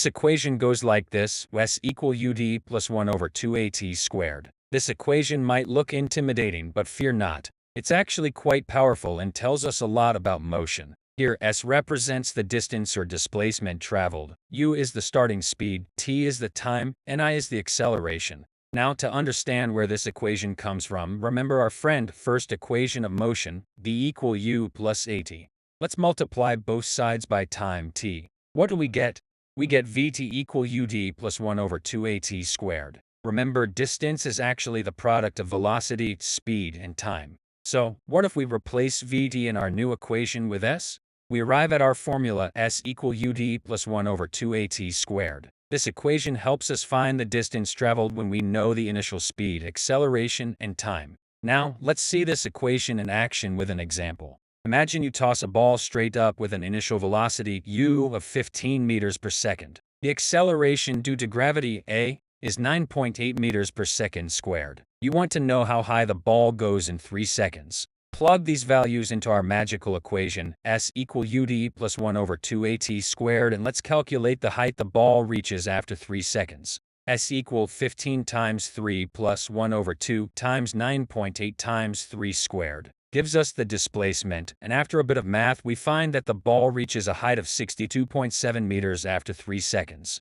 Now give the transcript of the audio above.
This equation goes like this: S equal UD plus 1 over 2AT squared. This equation might look intimidating, but fear not. It's actually quite powerful and tells us a lot about motion. Here, S represents the distance or displacement traveled, U is the starting speed, T is the time, and I is the acceleration. Now, to understand where this equation comes from, remember our first equation of motion, V equal U plus AT. Let's multiply both sides by time t. What do we get? We get Vt equal UD plus 1 over 2AT squared. Remember, distance is actually the product of velocity, speed, and time. So, what if we replace Vt in our new equation with S? We arrive at our formula S equal UD plus 1 over 2AT squared. This equation helps us find the distance traveled when we know the initial speed, acceleration, and time. Now, let's see this equation in action with an example. Imagine you toss a ball straight up with an initial velocity u of 15 meters per second. The acceleration due to gravity a is 9.8 meters per second squared. You want to know how high the ball goes in 3 seconds. Plug these values into our magical equation, S equal UD plus 1 over 2AT squared, and let's calculate the height the ball reaches after 3 seconds. S equal 15 times 3 plus 1 over 2 times 9.8 times 3 squared gives us the displacement, and after a bit of math we find that the ball reaches a height of 62.7 meters after 3 seconds.